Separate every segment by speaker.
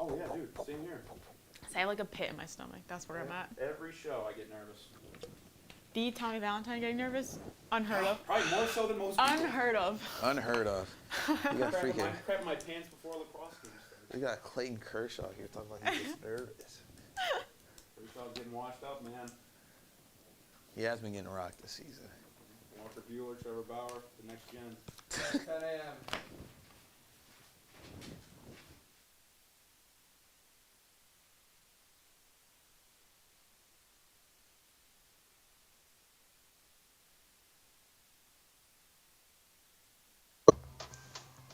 Speaker 1: Oh, yeah, dude. Same here.
Speaker 2: I have like a pit in my stomach. That's where I'm at.
Speaker 1: Every show I get nervous.
Speaker 2: The Tommy Valentine getting nervous? Unheard of.
Speaker 1: Probably more so than most people.
Speaker 2: Unheard of.
Speaker 3: Unheard of. We got
Speaker 1: Crapping my pants before lacrosse game started.
Speaker 3: We got Clayton Kershaw here talking about he gets nervous.
Speaker 1: Kershaw's getting washed up, man.
Speaker 3: He has been getting rocked this season.
Speaker 1: Walker Buehler, Trevor Bauer, the next gen. 10 a.m.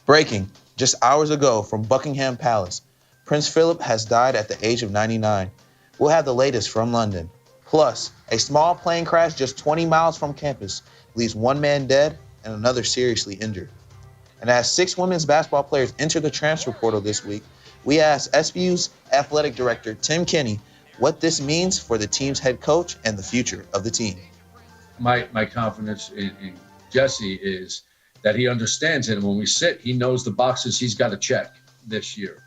Speaker 3: Breaking, just hours ago from Buckingham Palace, Prince Philip has died at the age of 99. We'll have the latest from London. Plus, a small plane crash just 20 miles from campus leaves one man dead and another seriously injured. And as 6 women's basketball players enter the transfer portal this week, we asked SBU's athletic director, Tim Kinney, what this means for the team's head coach and the future of the team.
Speaker 4: My confidence in Jesse is that he understands it. And when we sit, he knows the boxes he's got to check this year.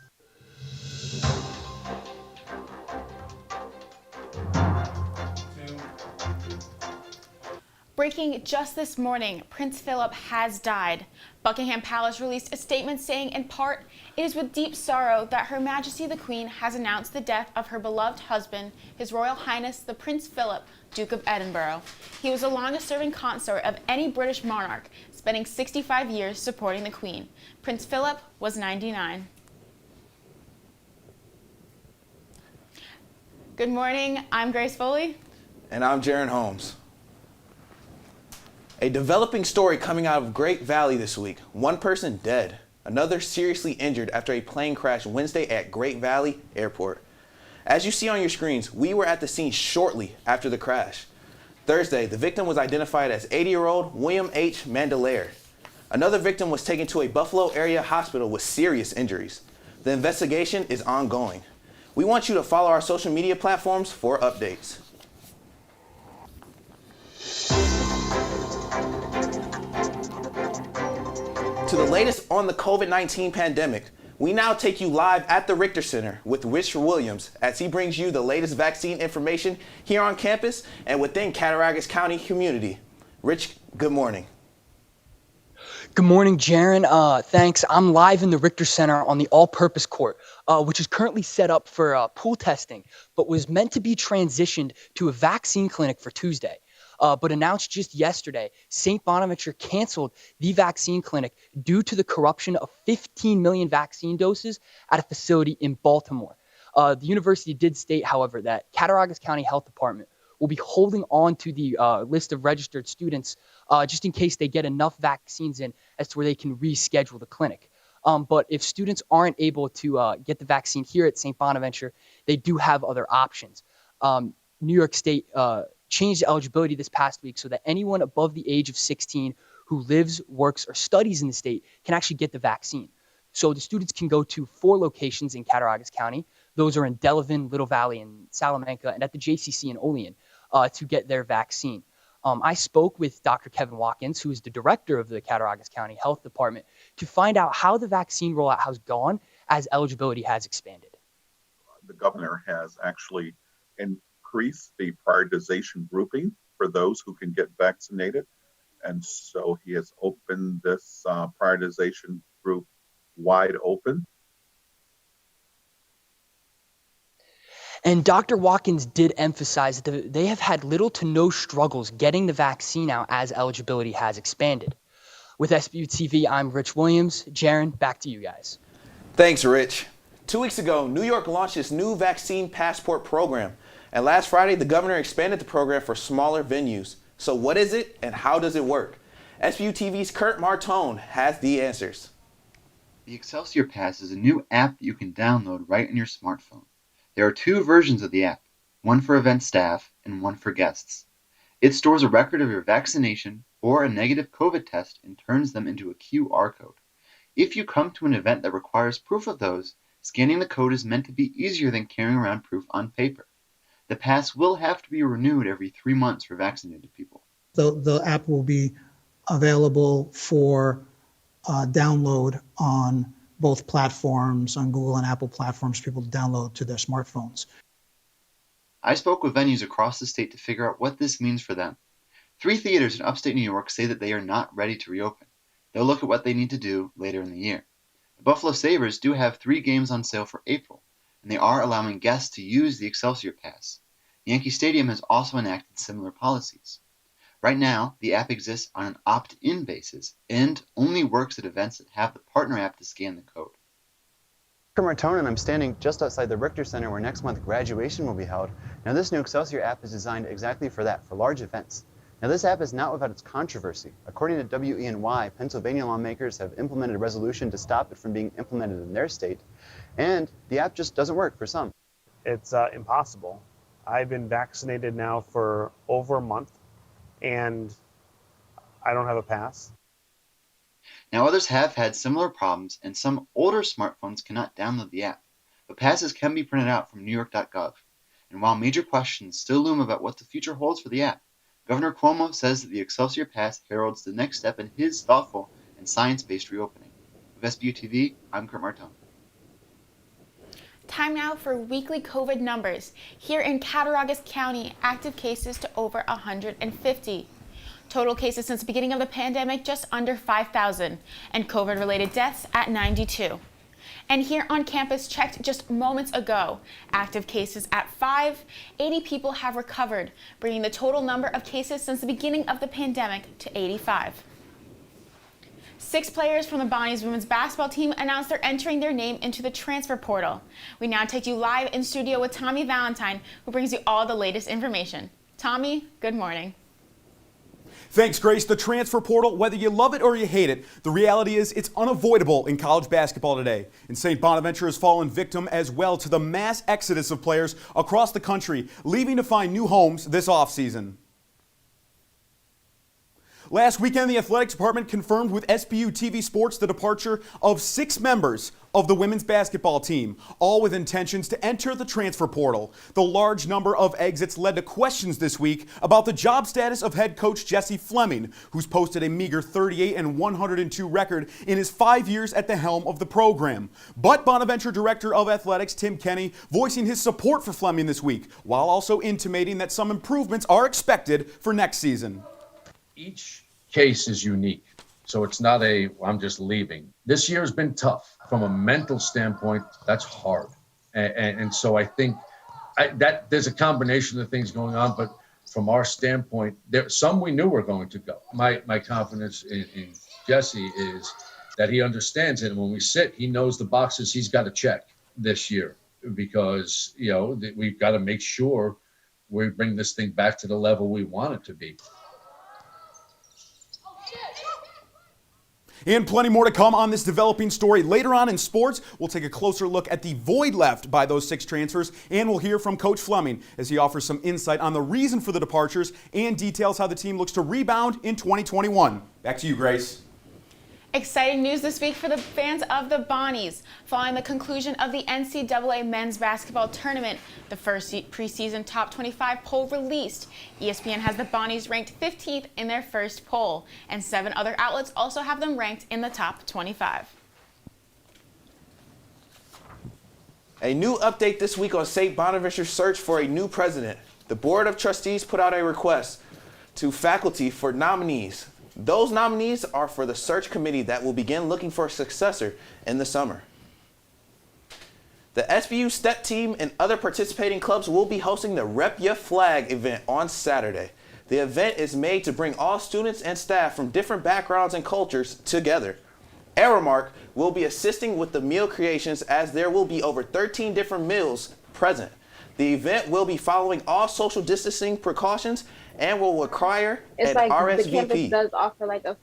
Speaker 2: Breaking just this morning, Prince Philip has died. Buckingham Palace released a statement saying, in part, it is with deep sorrow that Her Majesty the Queen has announced the death of her beloved husband, His Royal Highness the Prince Philip, Duke of Edinburgh. He was the longest-serving consort of any British monarch, spending 65 years supporting the Queen. Prince Philip was 99. Good morning, I'm Grace Foley.
Speaker 3: And I'm Jaron Holmes. A developing story coming out of Great Valley this week. One person dead, another seriously injured after a plane crash Wednesday at Great Valley Airport. As you see on your screens, we were at the scene shortly after the crash. Thursday, the victim was identified as 80-year-old William H. Mandelaire. Another victim was taken to a Buffalo area hospital with serious injuries. The investigation is ongoing. We want you to follow our social media platforms for updates. To the latest on the COVID-19 pandemic, we now take you live at the Richter Center with Rich Williams as he brings you the latest vaccine information here on campus and within Cattaraugus County community. Rich, good morning.
Speaker 5: Good morning, Jaron. Thanks. I'm live in the Richter Center on the all-purpose court, which is currently set up for pool testing, but was meant to be transitioned to a vaccine clinic for Tuesday. But announced just yesterday, St. Bonaventure canceled the vaccine clinic due to the corruption of 15 million vaccine doses at a facility in Baltimore. The university did state, however, that Cattaraugus County Health Department will be holding on to the list of registered students just in case they get enough vaccines in as to where they can reschedule the clinic. But if students aren't able to get the vaccine here at St. Bonaventure, they do have other options. New York State changed eligibility this past week so that anyone above the age of 16 who lives, works, or studies in the state can actually get the vaccine. So the students can go to 4 locations in Cattaraugus County. Those are in Delavan, Little Valley, and Salamanca, and at the JCC in Olean to get their vaccine. I spoke with Dr. Kevin Watkins, who is the director of the Cattaraugus County Health Department, to find out how the vaccine rollout has gone as eligibility has expanded.
Speaker 6: The governor has actually increase the prioritization grouping for those who can get vaccinated. And so he has opened this prioritization group wide open.
Speaker 5: And Dr. Watkins did emphasize that they have had little to no struggles getting the vaccine out as eligibility has expanded. With Sbu-Tv, I'm Rich Williams. Jaron, back to you guys.
Speaker 3: Thanks, Rich. 2 weeks ago, New York launched its new vaccine passport program. And last Friday, the governor expanded the program for smaller venues. So what is it and how does it work? Sbu-TV's Kurt Martone has the answers.
Speaker 7: The Excelsior Pass is a new app that you can download right on your smartphone. There are 2 versions of the app, one for event staff and one for guests. It stores a record of your vaccination or a negative COVID test and turns them into a QR code. If you come to an event that requires proof of those, scanning the code is meant to be easier than carrying around proof on paper. The pass will have to be renewed every 3 months for vaccinated people.
Speaker 8: The app will be available for download on both platforms, on Google and Apple platforms, for people to download to their smartphones.
Speaker 7: I spoke with venues across the state to figure out what this means for them. 3 theaters in upstate New York say that they are not ready to reopen. They'll look at what they need to do later in the year. The Buffalo Sabres do have 3 games on sale for April, and they are allowing guests to use the Excelsior Pass. Yankee Stadium has also enacted similar policies. Right now, the app exists on an opt-in basis and only works at events that have the partner app to scan the code.
Speaker 9: Martone, and I'm standing just outside the Richter Center where next month graduation will be held. Now this new Excelsior app is designed exactly for that, for large events. Now this app is not without its controversy. According to WENY, Pennsylvania lawmakers have implemented a resolution to stop it from being implemented in their state, and the app just doesn't work for some.
Speaker 10: It's impossible. I've been vaccinated now for over a month, and I don't have a pass.
Speaker 7: Now others have had similar problems, and some older smartphones cannot download the app, but passes can be printed out from NewYork.gov. And while major questions still loom about what the future holds for the app, Governor Cuomo says that the Excelsior Pass heralds the next step in his thoughtful and science-based reopening. With Sbu-Tv, I'm Kurt Martone.
Speaker 2: Time now for weekly COVID numbers. Here in Cattaraugus County, active cases to over 150. Total cases since the beginning of the pandemic just under 5,000, and COVID-related deaths at 92. And here on campus, checked just moments ago, active cases at 5, 80 people have recovered, bringing the total number of cases since the beginning of the pandemic to 85. 6 players from the Bonnie's women's basketball team announced they're entering their name into the transfer portal. We now take you live in studio with Tommy Valentine, who brings you all the latest information. Tommy, good morning.
Speaker 11: Thanks, Grace. The transfer portal, whether you love it or you hate it, the reality is it's unavoidable in college basketball today. And St. Bonaventure has fallen victim as well to the mass exodus of players across the country, leaving to find new homes this offseason. Last weekend, the athletics department confirmed with Sbu-Tv Sports the departure of 6 members of the women's basketball team, all with intentions to enter the transfer portal. The large number of exits led to questions this week about the job status of head coach Jesse Fleming, who's posted a meager 38-102 record in his 5 years at the helm of the program. But Bonaventure Director of Athletics Tim Kenny voicing his support for Fleming this week, while also intimating that some improvements are expected for next season.
Speaker 4: Each case is unique, so it's not I'm just leaving. This year has been tough from a mental standpoint. That's hard, and so I think that there's a combination of things going on. But from our standpoint, some we knew were going to go. My confidence in Jesse is that he understands it, and when we sit, he knows the boxes he's got to check this year, because we've got to make sure we bring this thing back to the level we want it to be.
Speaker 11: And plenty more to come on this developing story. Later on in sports, we'll take a closer look at the void left by those 6 transfers, and we'll hear from Coach Fleming as he offers some insight on the reason for the departures and details how the team looks to rebound in 2021. Back to you, Grace.
Speaker 2: Exciting news this week for the fans of the Bonnies. Following the conclusion of the NCAA men's basketball tournament, the first preseason top 25 poll released. ESPN has the Bonnies ranked 15th in their first poll, and 7 other outlets also have them ranked in the top 25.
Speaker 3: A new update this week on St. Bonaventure's search for a new president. The Board of Trustees put out a request to faculty for nominees. Those nominees are for the search committee that will begin looking for a successor in the summer. The SBU Step Team and other participating clubs will be hosting the Rep Ya Flag event on Saturday. The event is made to bring all students and staff from different backgrounds and cultures together. Aramark will be assisting with the meal creations, as there will be over 13 different meals present. The event will be following all social distancing precautions and will require an RSVP.
Speaker 12: The campus does offer like a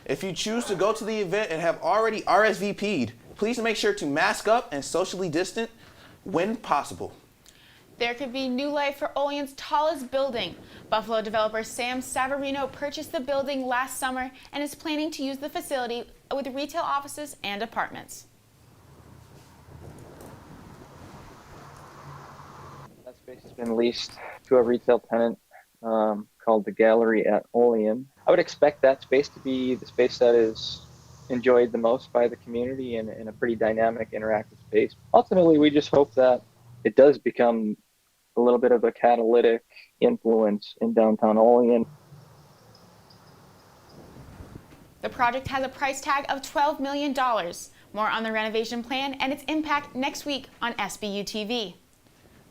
Speaker 3: If you choose to go to the event and have already RSVP'd, please make sure to mask up and socially distant when possible.
Speaker 2: There could be new life for Olin's tallest building. Buffalo developer Sam Savarino purchased the building last summer and is planning to use the facility with retail offices and apartments.
Speaker 13: That's
Speaker 12: Space has been leased to a retail tenant called the Gallery at Olean. I would expect that space to be the space that is enjoyed the most by the community and in a pretty dynamic, interactive space. Ultimately, we just hope that it does become a little bit of a catalytic influence in downtown Olean.
Speaker 2: The project has a price tag of $12 million. More on the renovation plan and its impact next week on Sbu-Tv.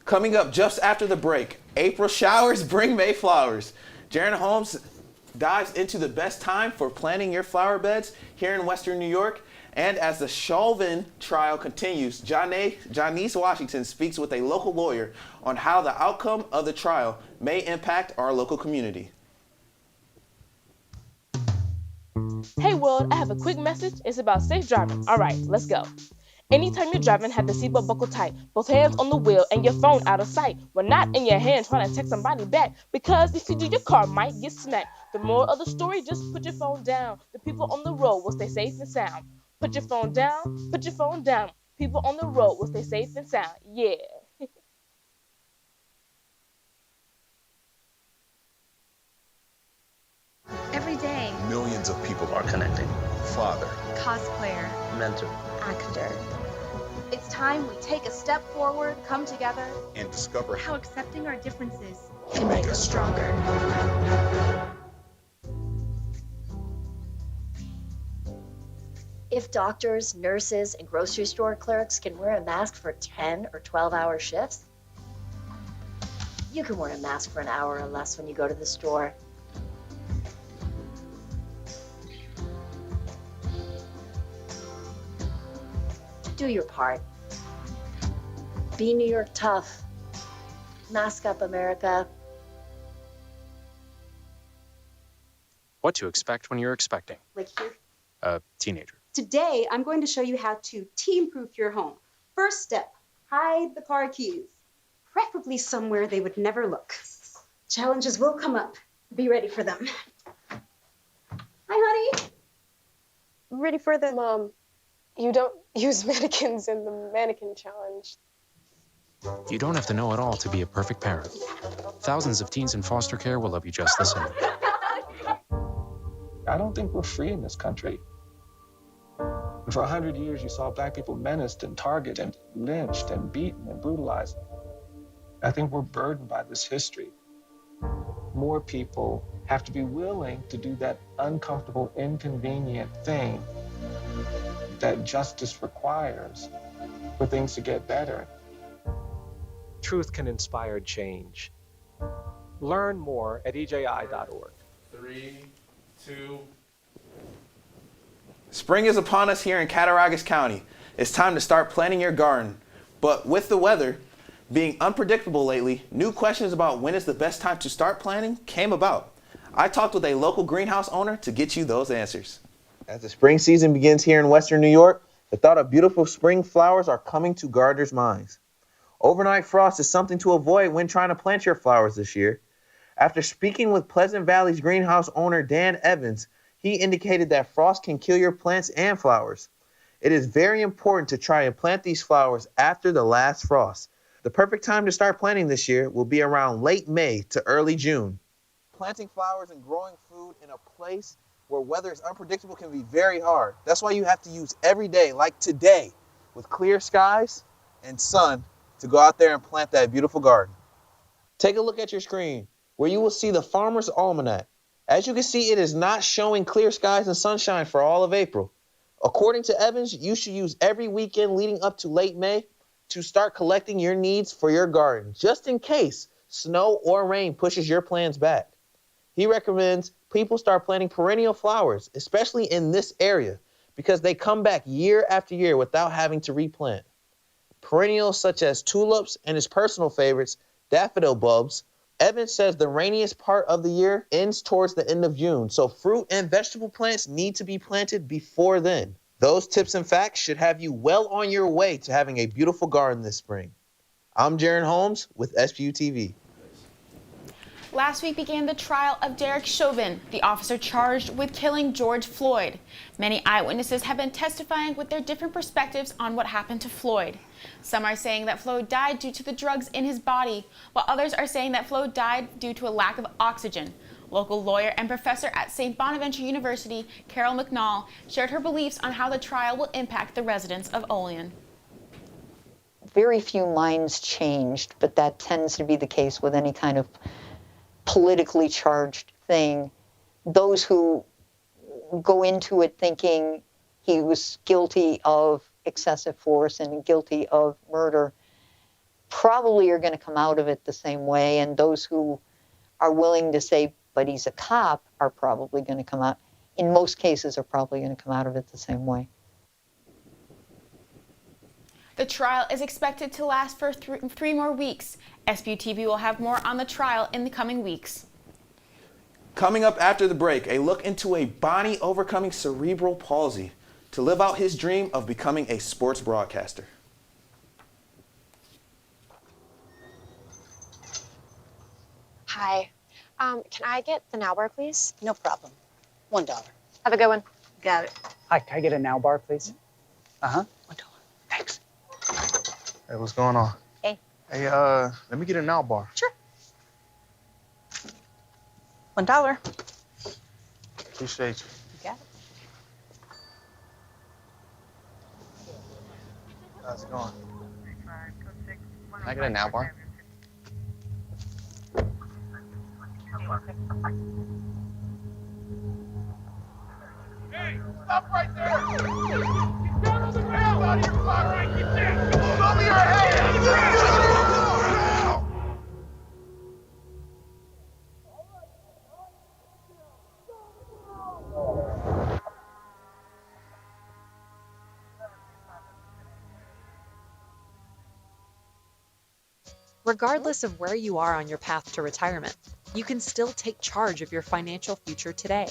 Speaker 3: Coming up just after the break, April showers bring May flowers. Jaron Holmes dives into the best time for planting your flower beds here in Western New York. And as the Chauvin trial continues, Janice Washington speaks with a local lawyer on how the outcome of the trial may impact our local community.
Speaker 13: Hey world, I have a quick message. It's about safe driving. All right, let's go. Anytime you're driving, have the seatbelt buckled tight, both hands on the wheel and your phone out of sight. When not in your hand trying to text somebody back, because if you do, your car might get smacked. The moral of the story, just put your phone down. The people on the road will stay safe and sound. Put your phone down, put your phone down. People on the road will stay safe and sound. Yeah.
Speaker 14: Every day,
Speaker 15: millions of people are connecting. Father,
Speaker 14: cosplayer,
Speaker 15: mentor,
Speaker 14: actor. It's time we take a step forward, come together,
Speaker 15: and discover
Speaker 14: how accepting our differences can make us stronger.
Speaker 16: If doctors, nurses, and grocery store clerks can wear a mask for 10 or 12-hour shifts, you can wear a mask for an hour or less when you go to the store. Do your part. Be New York tough. Mask up, America.
Speaker 17: What to expect when you're expecting
Speaker 18: Like here.
Speaker 17: a teenager.
Speaker 18: Today, I'm going to show you how to team-proof your home. First step, hide the car keys, preferably somewhere they would never look. Challenges will come up. Be ready for them. Hi, honey.
Speaker 19: Ready for them. You don't use mannequins in the mannequin challenge.
Speaker 17: You don't have to know it all to be a perfect parent. Thousands of teens in foster care will love you just the same.
Speaker 20: I don't think we're free in this country. For 100 years, you saw Black people menaced and targeted and lynched and beaten and brutalized. I think we're burdened by this history. More people have to be willing to do that uncomfortable, inconvenient thing that justice requires for things to get better.
Speaker 21: Truth can inspire change. Learn more at EJI.org.
Speaker 1: 3, 2.
Speaker 3: Spring is upon us here in Cattaraugus County. It's time to start planting your garden. But with the weather being unpredictable lately, new questions about when is the best time to start planting came about. I talked with a local greenhouse owner to get you those answers. As the spring season begins here in Western New York, the thought of beautiful spring flowers are coming to gardeners' minds. Overnight frost is something to avoid when trying to plant your flowers this year. After speaking with Pleasant Valley's greenhouse owner Dan Evans, he indicated that frost can kill your plants and flowers. It is very important to try and plant these flowers after the last frost. The perfect time to start planting this year will be around late May to early June. Planting flowers and growing food in a place where weather is unpredictable can be very hard. That's why you have to use every day, like today, with clear skies and sun, to go out there and plant that beautiful garden. Take a look at your screen, where you will see the Farmer's Almanac. As you can see, it is not showing clear skies and sunshine for all of April. According to Evans, you should use every weekend leading up to late May to start collecting your needs for your garden, just in case snow or rain pushes your plans back. He recommends people start planting perennial flowers, especially in this area, because they come back year after year without having to replant. Perennials such as tulips and his personal favorites, daffodil bulbs. Evans says the rainiest part of the year ends towards the end of June, so fruit and vegetable plants need to be planted before then. Those tips and facts should have you well on your way to having a beautiful garden this spring. I'm Jaron Holmes with Sbu-Tv.
Speaker 2: Last week began the trial of Derek Chauvin, the officer charged with killing George Floyd. Many eyewitnesses have been testifying with their different perspectives on what happened to Floyd. Some are saying that Floyd died due to the drugs in his body, while others are saying that Floyd died due to a lack of oxygen. Local lawyer and professor at St. Bonaventure University, Carol McNall, shared her beliefs on how the trial will impact the residents of Olean.
Speaker 6: Very few minds changed, but that tends to be the case with any kind of politically charged thing. Those who go into it thinking he was guilty of excessive force and guilty of murder probably are going to come out of it the same way, and those who are willing to say, but he's a cop, are probably going to come out, in most cases, are probably going to come out of it the same way.
Speaker 2: The trial is expected to last for three more weeks. Sbu-Tv will have more on the trial in the coming weeks.
Speaker 3: Coming up after the break, a look into a Bonnie overcoming cerebral palsy to live out his dream of becoming a sports broadcaster.
Speaker 22: Hi. Can I get the now bar, please?
Speaker 23: No problem. $1.
Speaker 22: Have a good one.
Speaker 23: Got it.
Speaker 24: Hi, can I get a now bar, please?
Speaker 23: $1.
Speaker 24: Thanks.
Speaker 25: Hey, what's going on?
Speaker 23: Hey.
Speaker 25: Hey, let me get a now bar.
Speaker 23: Sure. $1.
Speaker 25: Appreciate you.
Speaker 23: You got it.
Speaker 25: How's it going? Can I get a now bar?
Speaker 26: Hey, stop right there! Get down on the ground! Out of your car, right? Get down! Show me your hands!
Speaker 27: Regardless of where you are on your path to retirement, you can still take charge of your financial future today.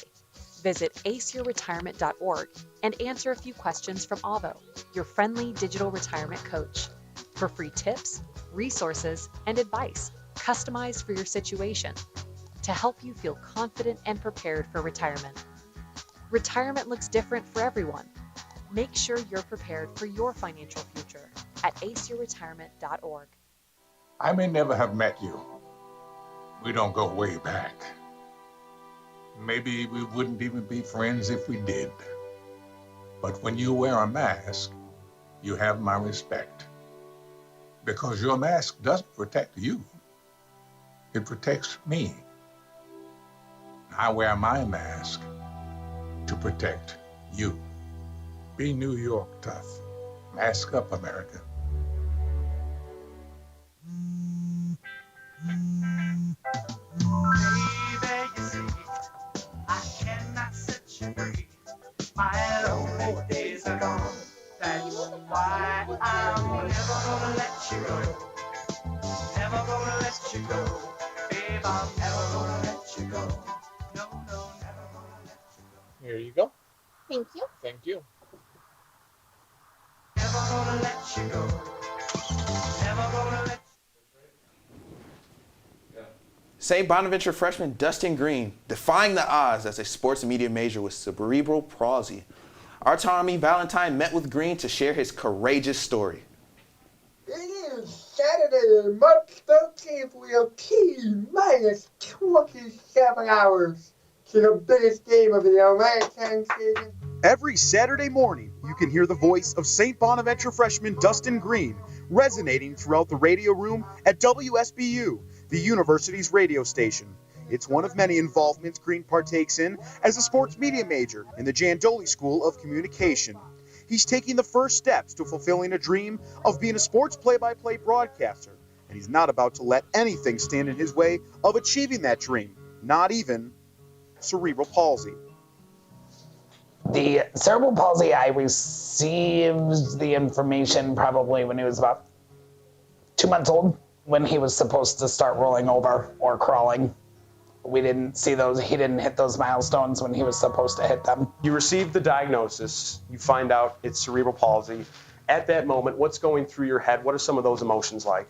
Speaker 27: Visit aceyourretirement.org and answer a few questions from Avo, your friendly digital retirement coach, for free tips, resources, and advice customized for your situation to help you feel confident and prepared for retirement. Retirement looks different for everyone. Make sure you're prepared for your financial future at aceyourretirement.org.
Speaker 28: I may never have met you. We don't go way back. Maybe we wouldn't even be friends if we did. But when you wear a mask, you have my respect. Because your mask doesn't protect you. It protects me. I wear my mask to protect you. Be New York tough. Mask up, America.
Speaker 26: Baby, you see, I cannot set you free. My lonely days are gone. That's why I'm never gonna let you go. Never gonna let you go. Babe, I'm never gonna let you go. No, never gonna let you go.
Speaker 29: Here you go.
Speaker 22: Thank you.
Speaker 29: Thank you.
Speaker 26: Never gonna let you go. Never gonna let
Speaker 3: St. Bonaventure freshman Dustin Green defying the odds as a sports media major with cerebral palsy. Our Tommy Valentine met with Green to share his courageous story.
Speaker 30: It is Saturday, March 13th. We have T-minus 27 hours to the biggest game of the American season.
Speaker 31: Every Saturday morning, you can hear the voice of St. Bonaventure freshman Dustin Green resonating throughout the radio room at WSBU, the university's radio station. It's one of many involvements Green partakes in as a sports media major in the Jandoli School of Communication. He's taking the first steps to fulfilling a dream of being a sports play-by-play broadcaster, and he's not about to let anything stand in his way of achieving that dream, not even cerebral palsy.
Speaker 32: The cerebral palsy, I received the information probably when he was about 2 months old, when he was supposed to start rolling over or crawling. We didn't see those. He didn't hit those milestones when he was supposed to hit them.
Speaker 10: You receive the diagnosis. You find out it's cerebral palsy. At that moment, what's going through your head? What are some of those emotions like?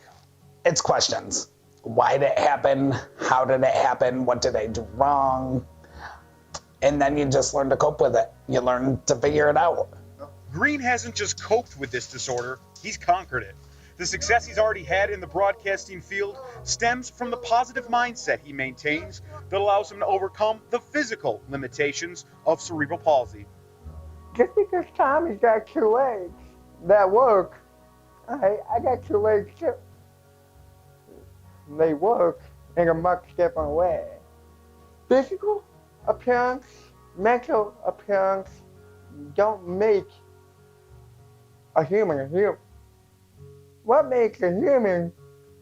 Speaker 32: It's questions. why did it happen? How did it happen? What did I do wrong? And then you just learn to cope with it. You learn to figure it out.
Speaker 31: Green hasn't just coped with this disorder, he's conquered it. The success he's already had in the broadcasting field stems from the positive mindset he maintains that allows him to overcome the physical limitations of cerebral palsy.
Speaker 30: Just because Tommy's got 2 legs that work, I got 2 legs too. They work in a much different way. Physical appearance, mental appearance don't make a human a human. What makes a human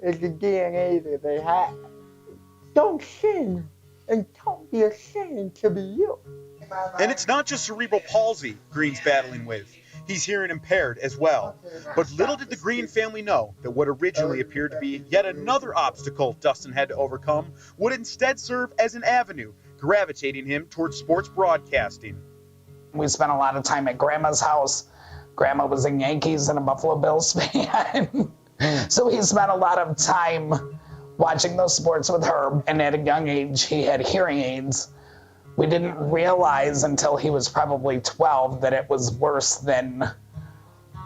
Speaker 30: is the DNA that they have. Don't sin and don't be ashamed to be you.
Speaker 31: And it's not just cerebral palsy Green's battling with. He's hearing impaired as well. But little did the Green family know that what originally appeared to be yet another obstacle Dustin had to overcome would instead serve as an avenue, gravitating him towards sports broadcasting.
Speaker 32: We spent a lot of time at Grandma's house. Grandma was a Yankees and a Buffalo Bills fan. So we spent a lot of time watching those sports with her. And at a young age, he had hearing aids. We didn't realize until he was probably 12 that it was worse than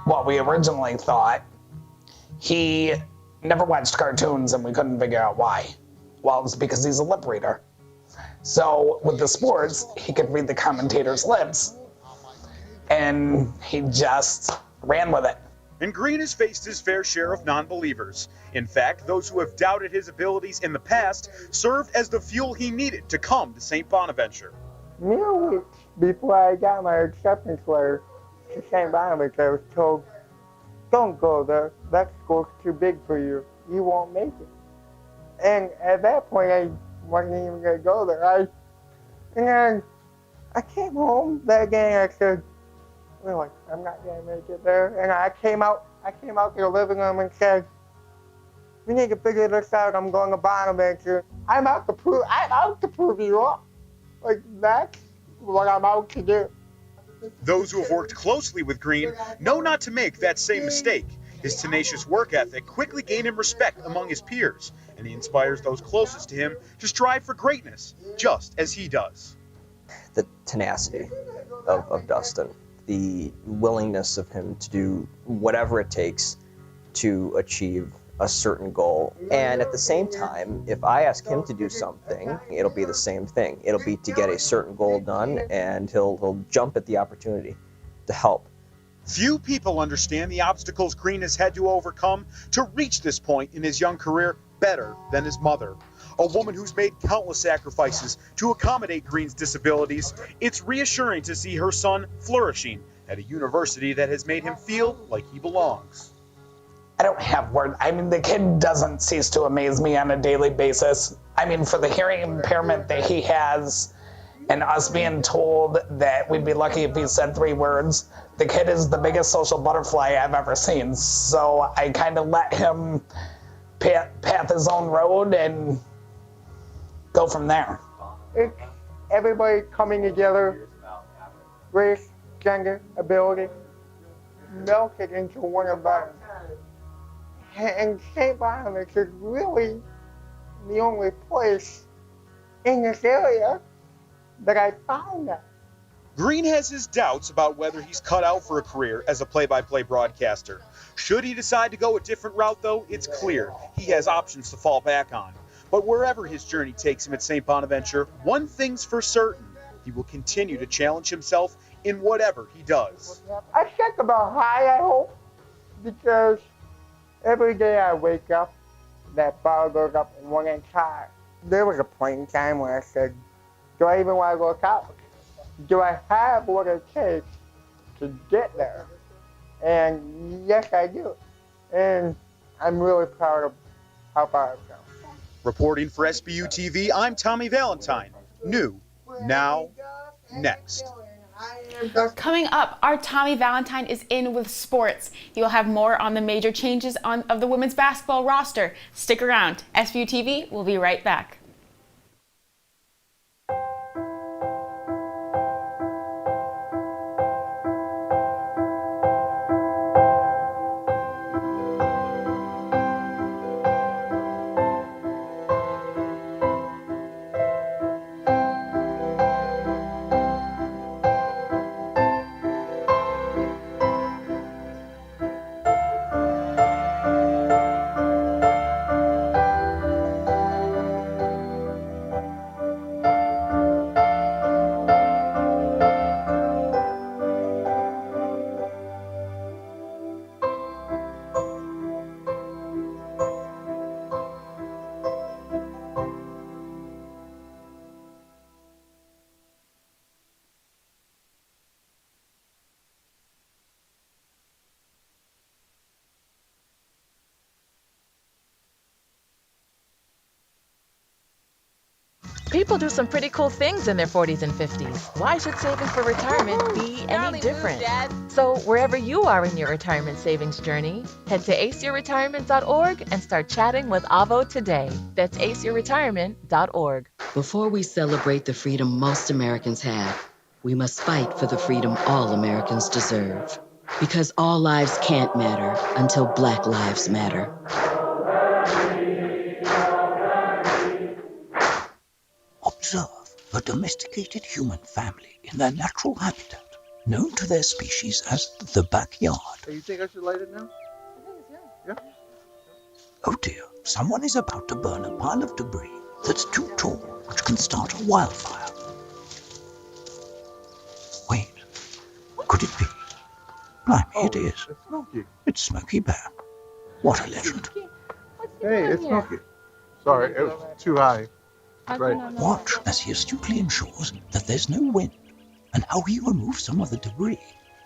Speaker 32: what we originally thought. He never watched cartoons and we couldn't figure out why. Well, it was because he's a lip reader. So with the sports, he could read the commentator's lips and he just ran with it.
Speaker 31: And Green has faced his fair share of non-believers. In fact, those who have doubted his abilities in the past served as the fuel he needed to come to St. Bonaventure.
Speaker 30: Mere weeks before I got my acceptance letter to St. Bonaventure, I was told, don't go there. That school's too big for you. You won't make it. And at that point, I wasn't even going to go there. And then I came home that day and I said, really, I'm not going to make it there. And I came out to the living room and said, we need to figure this out. I'm going to Bonaventure. I'm out to prove you wrong. Like, that's what I'm out to do.
Speaker 31: Those who have worked closely with Green know not to make that same mistake. His tenacious work ethic quickly gained him respect among his peers, and he inspires those closest to him to strive for greatness, just as he does.
Speaker 4: The tenacity of Dustin, the willingness of him to do whatever it takes to achieve a certain goal. And at the same time, if I ask him to do something, it'll be the same thing. It'll be to get a certain goal done, and he'll jump at the opportunity to help.
Speaker 31: Few people understand the obstacles Green has had to overcome to reach this point in his young career better than his mother. A woman who's made countless sacrifices to accommodate Green's disabilities. It's reassuring to see her son flourishing at a university that has made him feel like he belongs.
Speaker 32: I don't have words. I mean, the kid doesn't cease to amaze me on a daily basis. I mean, for the hearing impairment that he has, and us being told that we'd be lucky if he said 3 words, the kid is the biggest social butterfly I've ever seen. So I kind of let him path his own road and go from there.
Speaker 30: It's everybody coming together, race, gender, ability, melt it into one environment. And St. Bonaventure is really the only place in this area that I found that.
Speaker 31: Green has his doubts about whether he's cut out for a career as a play-by-play broadcaster. Should he decide to go a different route, though, it's clear he has options to fall back on. But wherever his journey takes him at St. Bonaventure, one thing's for certain: he will continue to challenge himself in whatever he does.
Speaker 30: I check about high, I hope, because every day I wake up, that bar goes up 1 inch high. There was a point in time where I said, do I even want to go college? Do I have what it takes to get there? And yes, I do. And I'm really proud of how far I've come.
Speaker 31: Reporting for Sbu-Tv, I'm Tommy Valentine. New, now, next.
Speaker 2: Coming up, our Tommy Valentine is in with sports. You'll have more on the major changes of the women's basketball roster. Stick around. Sbu-Tv will be right back.
Speaker 5: People do some pretty cool things in their 40s and 50s. Why should saving for retirement be any different? So wherever you are in your retirement savings journey, head to aceyourretirement.org and start chatting with Avo today. That's aceyourretirement.org.
Speaker 7: Before we celebrate the freedom most Americans have, we must fight for the freedom all Americans deserve. Because all lives can't matter until Black lives matter.
Speaker 8: Observe a domesticated human family in their natural habitat, known to their species as the backyard.
Speaker 1: Hey, you think I should light it now? Yeah.
Speaker 8: Oh dear, someone is about to burn a pile of debris that's too tall, which can start a wildfire. Wait, could it be? Blimey, it is.
Speaker 1: It's Smokey.
Speaker 8: It's Smokey Bear. What a legend.
Speaker 1: Hey, it's Smokey. Sorry, it was too high. Right.
Speaker 8: Watch as he astutely ensures that there's no wind, and how he removes some of the debris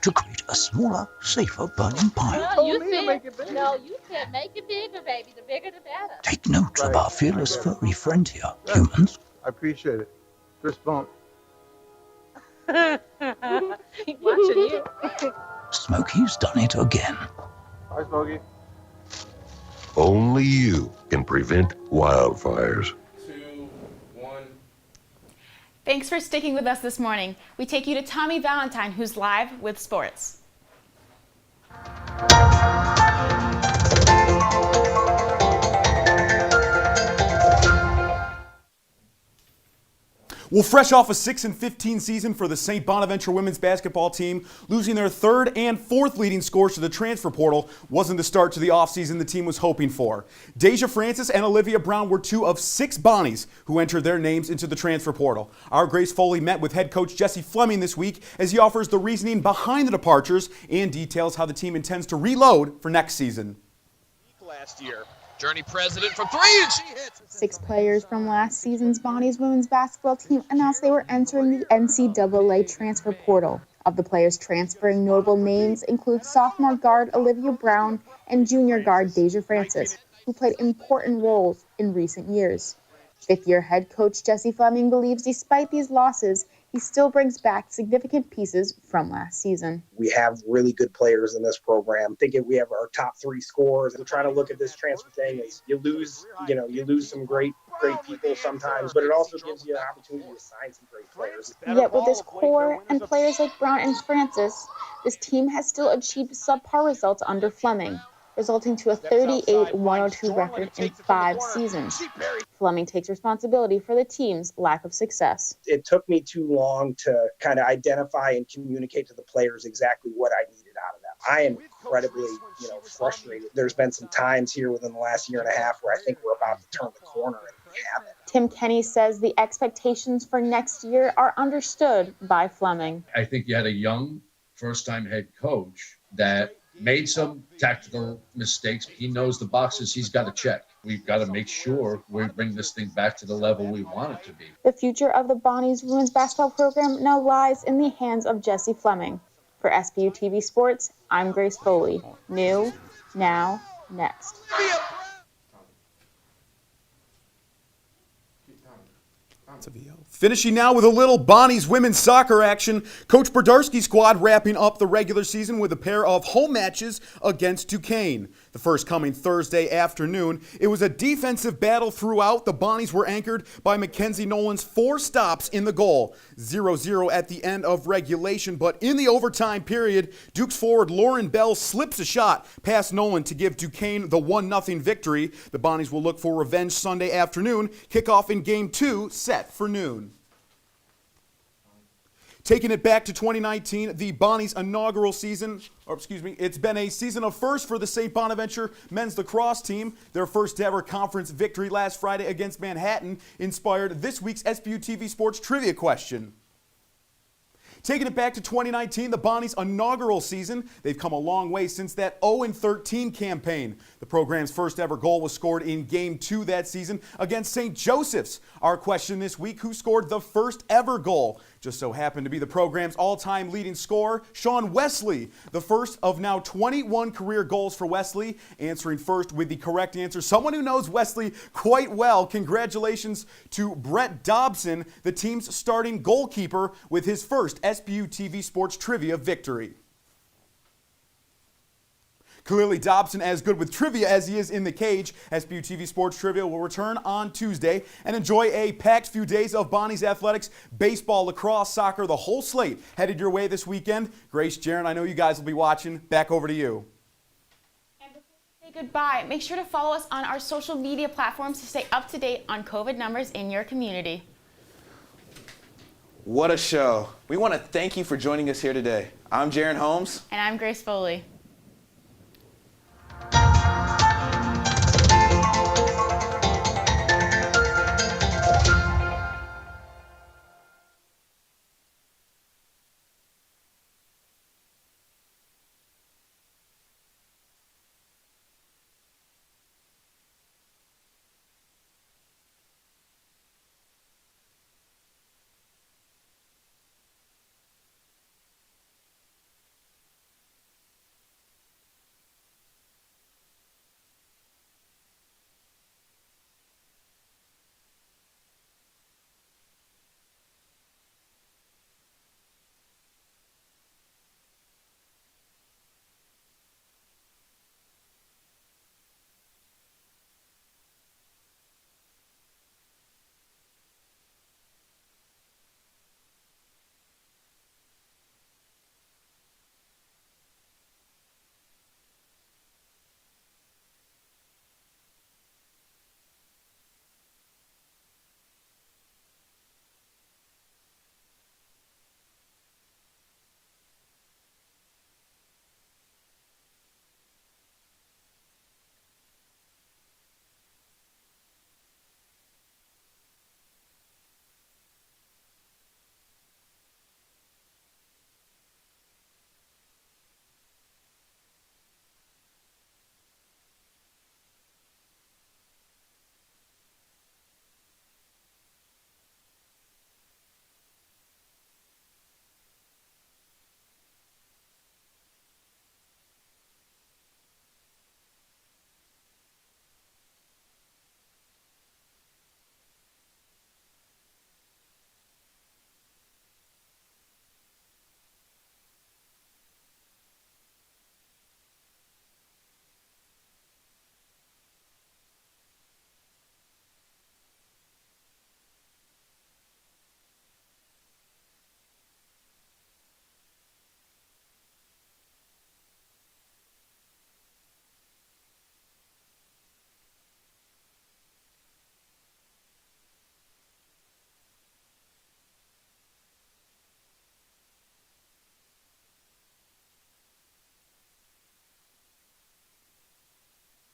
Speaker 8: to create a smaller, safer burning pile.
Speaker 9: No, you said make it bigger, baby. The bigger the better.
Speaker 8: Take note of our fearless furry friend here, humans.
Speaker 1: I appreciate it. Fist bump.
Speaker 9: Watching you.
Speaker 8: Smokey's done it again.
Speaker 1: Hi, Smokey.
Speaker 11: Only you can prevent wildfires.
Speaker 2: Thanks for sticking with us this morning. We take you to Tommy Valentine, who's live with sports.
Speaker 12: Well, fresh off a 6-15 season for the St. Bonaventure women's basketball team, losing their third and fourth leading scorers to the transfer portal wasn't the start to the offseason the team was hoping for. Deja Francis and Olivia Brown were two of 6 Bonnies who entered their names into the transfer portal. Our Grace Foley met with head coach Jesse Fleming this week as he offers the reasoning behind the departures and details how the team intends to reload for next season.
Speaker 13: Last year. Journey president from 3 and she hits.
Speaker 2: 6 players from last season's Bonnie's women's basketball team announced they were entering the NCAA transfer portal. Of the players transferring, notable names include sophomore guard Olivia Brown and junior guard Deja Francis, who played important roles in recent years. Fifth-year head coach Jesse Fleming believes despite these losses, he still brings back significant pieces from last season.
Speaker 14: We have really good players in this program. Thinking we have our top 3 scorers. We're trying to look at this transfer thing as you lose some great people sometimes, but it also gives you an opportunity to sign some great players.
Speaker 2: Yet with this core and players like Brown and Francis, this team has still achieved subpar results under Fleming, resulting to a 38-102 record in 5 seasons. Fleming takes responsibility for the team's lack of success.
Speaker 14: It took me too long to kind of identify and communicate to the players exactly what I needed out of them. I am incredibly, frustrated. There's been some times here within the last year and a half where I think we're about to turn the corner and we haven't.
Speaker 2: Tim Kenny says the expectations for next year are understood by Fleming.
Speaker 15: I think you had a young first-time head coach that made some tactical mistakes. He knows the boxes he's got to check. We've got to make sure we bring this thing back to the level we want it to be.
Speaker 2: The future of the Bonnie's women's basketball program now lies in the hands of Jesse Fleming. For Sbu-Tv Sports, I'm Grace Foley. New, now, next.
Speaker 12: Finishing now with a little Bonnie's women's soccer action. Coach Berdarski's squad wrapping up the regular season with a pair of home matches against Duquesne. The first coming Thursday afternoon. It was a defensive battle throughout. The Bonnies were anchored by Mackenzie Nolan's 4 stops in the goal. 0-0 at the end of regulation, but in the overtime period, Duke's forward Lauren Bell slips a shot past Nolan to give Duquesne the 1-0 victory. The Bonnies will look for revenge Sunday afternoon. Kickoff in Game 2 set for noon. Taking it back to 2019, the Bonnies' inaugural season, it's been a season of firsts for the St. Bonaventure men's lacrosse team. Their first ever conference victory last Friday against Manhattan inspired this week's Sbu-Tv Sports Trivia question. Taking it back to 2019, the Bonnies' inaugural season, they've come a long way since that 0-13 campaign. The program's first ever goal was scored in Game 2 that season against St. Joseph's. Our question this week, who scored the first ever goal? Just so happened to be the program's all-time leading scorer, Sean Wesley, the first of now 21 career goals for Wesley. Answering first with the correct answer, someone who knows Wesley quite well. Congratulations to Brett Dobson, the team's starting goalkeeper, with his first Sbu-Tv Sports Trivia victory. Clearly, Dobson as good with trivia as he is in the cage. Sbu-Tv Sports Trivia will return on Tuesday, and enjoy a packed few days of Bonnie's athletics, baseball, lacrosse, soccer, the whole slate headed your way this weekend. Grace, Jaron, I know you guys will be watching. Back over to you.
Speaker 2: And before we say goodbye, make sure to follow us on our social media platforms to stay up to date on COVID numbers in your community.
Speaker 3: What a show. We want to thank you for joining us here today. I'm Jaron Holmes.
Speaker 2: And I'm Grace Foley.